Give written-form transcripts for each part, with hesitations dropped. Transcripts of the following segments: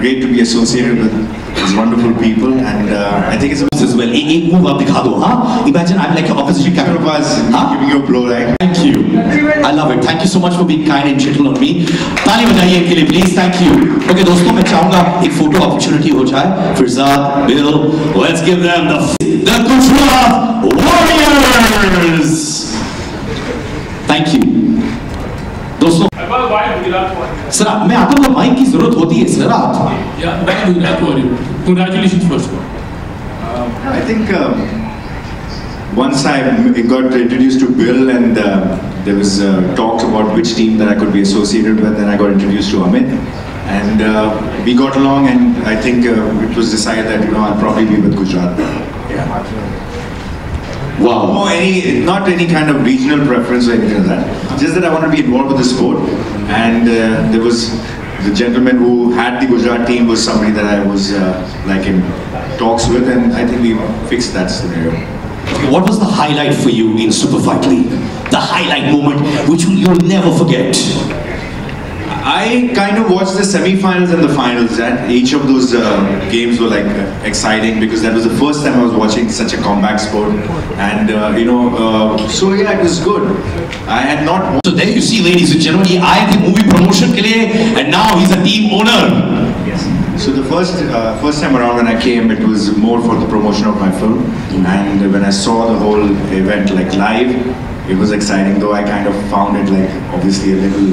great to be associated with these wonderful people, and I think it's as well. एक move आप दिखा दो, हाँ? Imagine I'm like your opposition captain. Arbaaz giving you a blow, right? Thank you. I love it. Thank you so much for being kind and gentle on me. ताली बजाइए इनके लिए, please. Thank you. Okay, दोस्तों, मैं चाहूँगा एक photo opportunity हो जाए. Firzad, Bill, let's give them the Gujarat Warriors. Thank you. दोस्तों, सर मैं आता हूँ, माइक की जरूरत होती है सर आप. Congratulations first of all. I think once I got introduced to Bill, and there was talks about which team that I could be associated with, and I got introduced to Amit, and we got along, and I think it was decided that I'll probably be with Gujarat. Yeah. Wow. No, not any kind of regional preference or anything like that. Just that I want to be involved with the sport, and there was the gentleman who had the Gujarat team was somebody that I was like in talks with, and I think we fixed that scenario. What was the highlight for you in Super Fight League? The highlight moment which you'll never forget? I kind of watched the semi-finals and the finals, and each of those games were like exciting because that was the first time I was watching such a combat sport, and so yeah, it was good. I had not. So there you see, ladies and gentlemen, he आए थे movie promotion के लिए, and now he's a team owner. Yes. So the first time around when I came, it was more for the promotion of my film, and when I saw the whole event like live, it was exciting. Though I kind of found it like obviously a little.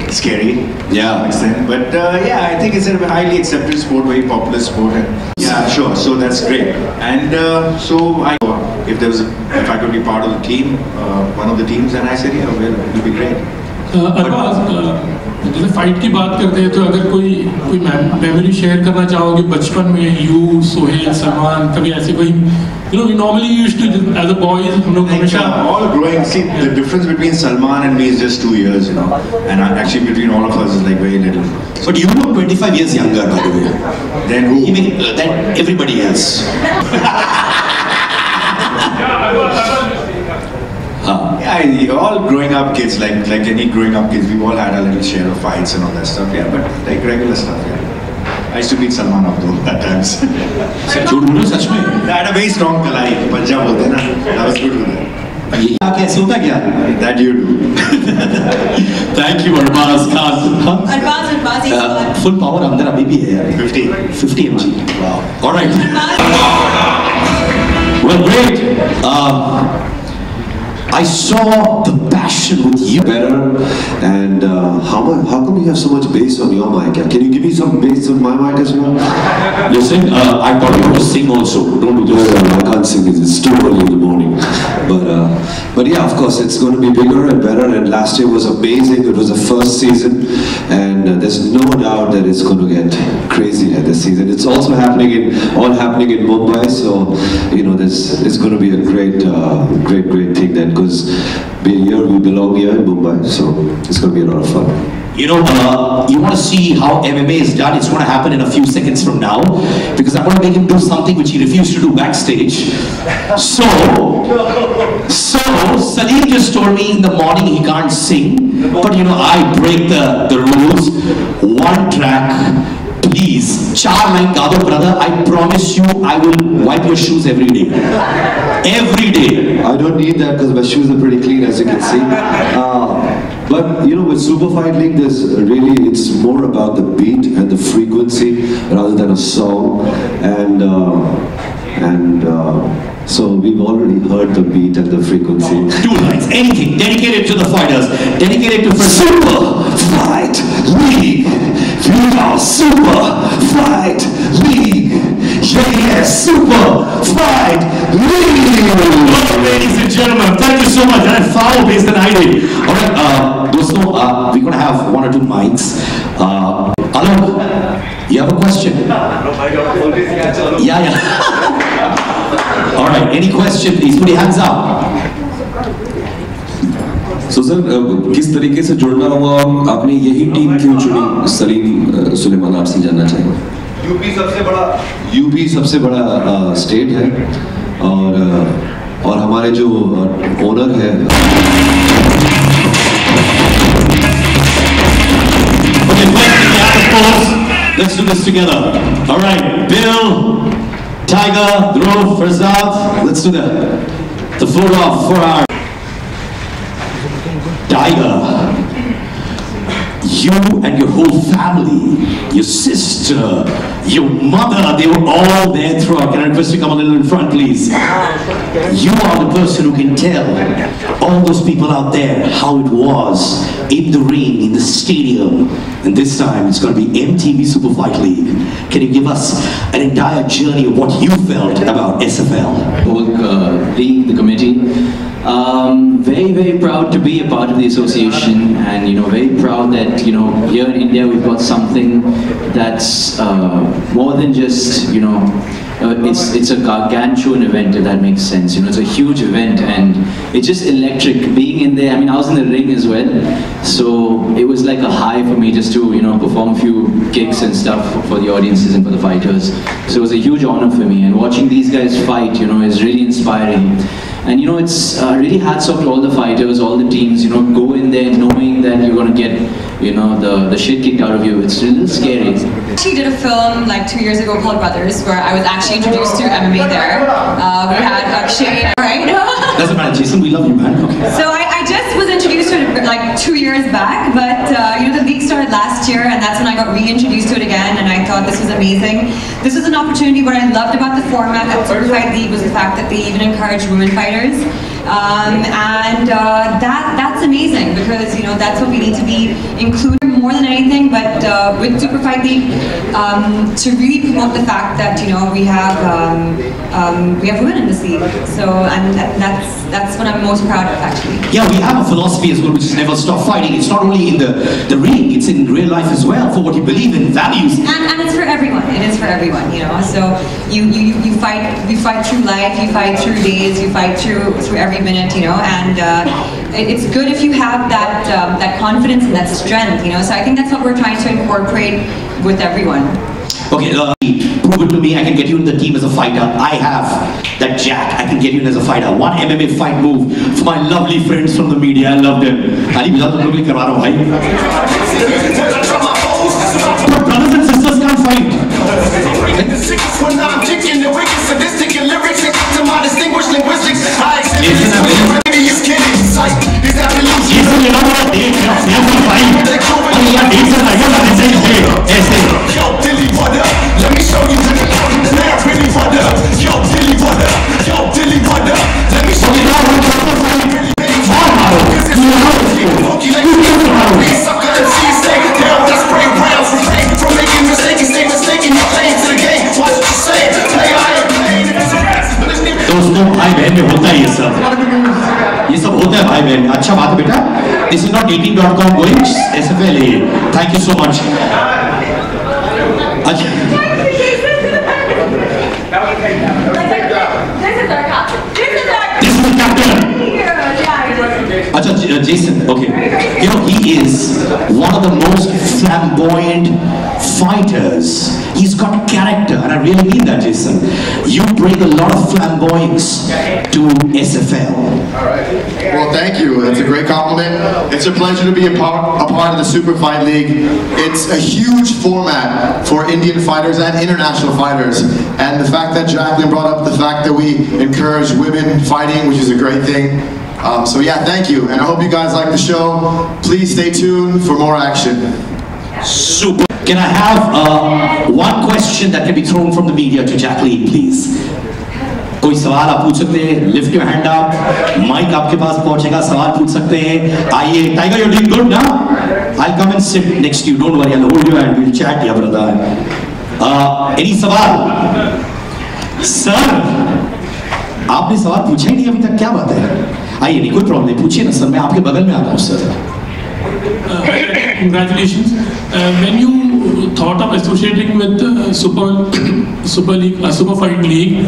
Scary, yeah. But yeah, I think it's a highly accepted sport, very popular sport, and yeah, sure. So that's great. And so if I could be part of the team, one of the teams, and I said, yeah, well, it would be great. Arbaaz, जैसे fight की बात करते हैं तो अगर कोई memory share करना चाहोगे बचपन में, यू, सोहेल, सलमान, कभी ऐसे कोई we normally used to as a boys हम लोग हमेशा all growing. See, the difference between Salman and me is just 2 years, and actually between all of us is like very little. But you look 25 years younger, by the way. Then who? Even than everybody else. Yeah, all growing up kids, like any growing up kids, we've all had a little share of fights and all that stuff. Yeah, but like regular stuff. Yeah. I used to beat Salman up though at times. झूठ बोलो सच में. I had a very strong कलाई, पंजाब बोलते हैं ना. That was good with that. ये कैसे होता क्या? That you do. Thank you, Arbaaz Khan. Arbaaz. Full power अंदर अभी भी है यार. 50 mg. Wow. All right. Well, great. I saw the passion with you. Better, and how come you have so much bass on your mic? Can you give me some bass on my mic as well? Listen, I thought you were to sing also. Don't do this. I can't sing. It's too early in the morning. But yeah, of course, it's going to be bigger and better. And last year was amazing. It was the first season, and there's no doubt that it's going to get crazy at this season. It's also happening in Mumbai. So it's going to be a great thing that. Because we belong here in Mumbai, so it's going to be a lot of fun. You want to see how MMA is done? It's going to happen in a few seconds from now, because I'm going to make him do something which he refused to do backstage. So Salim just told me in the morning he can't sing, but I break the rules. One track. Please, 4 line गा दो brother. I promise you, I will wipe your shoes every day. Every day. I don't need that because my shoes are pretty clean, as you can see. But with Super Fight League, it's more about the beat and the frequency rather than a song. And so we've already heard the beat and the frequency. 2 lines, anything dedicated to the fighters, dedicated to Super Fight League. We are Super Fight League. Yeah, Super Fight League. Ladies and gentlemen, thank you so much. And foul based than I did. All right, dosto, we're gonna have 1 or 2 mics. Alok, you have a question? Yeah. All right, any question, please? Put your hands up. So sir, किस तरीके से जुड़ना हुआ और आपने यही team क्यों चुनी? सलीम सुलेमान आपसे जानना चाहेंगे। यूपी सबसे बड़ा स्टेट है, और हमारे जो ओनर है Okay, Let's do this together. All right, Bill, Tiger, Dhruv, Farzad. Let's do the photo op for our Tiger. You and your whole family, your sister, your mother, they were all there throughout. Can I request you to come a little in front, please? You are the person who can tell all those people out there how it was in the ring, in the stadium. And this time, it's going to be MTV Super Fight League. Can you give us an entire journey of what you felt about SFL? Whole league, the committee. Very, very proud to be a part of the association, and very proud that here in India we've got something that's more than just it's a gargantuan event, if that makes sense. It's a huge event, and it's just electric being in there. I mean, I was in the ring as well, so it was like a high for me just to perform a few kicks and stuff for the audiences and for the fighters. So it was a huge honor for me, and watching these guys fight is really inspiring. And it's really hats off to all the fighters, all the teams, go in there knowing that you're going to get, the shit kicked out of you. It's a little scary. I actually did a film like 2 years ago called Brothers, where I was actually introduced to MMA there. We had Akshay, right? Doesn't matter, Jason, we love you, man. Okay. So I just was introduced to it like 2 years back, but the league started last year, and that's when I got reintroduced to it again, and I thought this was amazing. This was an opportunity. What I loved about the format at Super Fight League was the fact that they even encouraged women fighters. That's amazing, because that's what we need to be included more than anything. But with Super Fight League, to really promote the fact that we have women in this league. So and that's what I'm most proud of, actually. Yeah, we have a philosophy as well, which is never stop fighting. It's not only in the ring; it's in real life as well. For what you believe in, values. And it's for everyone. It is for everyone. So you fight through life, you fight through days, you fight through every minute. And it's good if you have that confidence and that strength. So I think that's what we're trying to incorporate with everyone. Okay, prove it to me. I can get you in the team as a fighter. I have that jack. I can get you in as a fighter. One MMA fight move for my lovely friends from the media. I love them. But brothers and sisters can't fight. When I'm kicking the wicked, sadistic and lyrics, to my distinguished linguistics, I accept is kidding. Sight is that illusion. Yo, Dilly, what up? Let me show you that really what up. Yo, Dilly, what up? Yo, Dilly, what up? Let me show you sucker and see stay down. That's spray rounds from making mistakes, stay mistaken. You're playing to the game. Watch what you say. Play I am playing. दोस्तों भाई बहन में होता है ये सब होता है भाई बहन. अच्छा बात है बेटा. This is not dating.com going SFL. Thank you so much. अच्छा. This is the captain. Acha, Jason, okay. He is one of the most flamboyant fighters. He's got character, and I really mean that, Jason. You bring a lot of flamboyance to SFL. All right. Well, thank you. That's a great compliment. It's a pleasure to be a part of the Super Fight League. It's a huge format for Indian fighters and international fighters. And the fact that Jacqueline brought up the fact that we encourage women fighting, which is a great thing. So yeah, thank you. And I hope you guys like the show. Please stay tuned for more action. Super. Can I have one question that can be thrown from the media to Jacqueline, please? कोई सवाल आप पूछ सकते हैं. Lift your hand up. Mic आपके पास पहुंचेगा. सवाल पूछ सकते हैं. आइए. Tiger, you're doing good now. I'll come and sit next to you. Don't worry. I'll hold you and we'll chat, yeah, brother. Any सवाल? Sir, आपने सवाल पूछा ही नहीं अभी तक. क्या बात है? आइए, नहीं कोई प्रॉब्लम नहीं. पूछिए ना सर. मैं आपके बगल में आता हूँ sir. Congratulations. When you thought of associating with Super League, Super Fight League,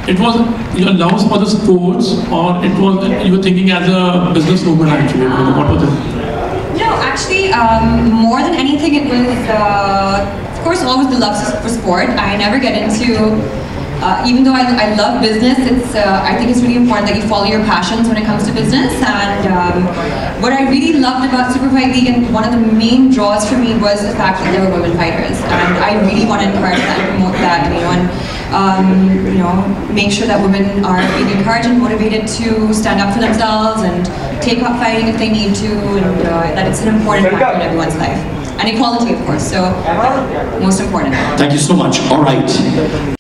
it was your love for the sports, or it was you were thinking as a businesswoman actually? What was it? No, actually, more than anything, it was, of course, always the love for sport. I never get into even though I love business, I think it's really important that you follow your passions when it comes to business. And what I really loved about Super Fight League, and one of the main draws for me, was the fact that there were women fighters, and I really want to encourage that and promote that, and make sure that women are being encouraged and motivated to stand up for themselves and take up fighting if they need to, and that it's an important part in everyone's life. And equality, of course, so most important. Thank you so much. All right.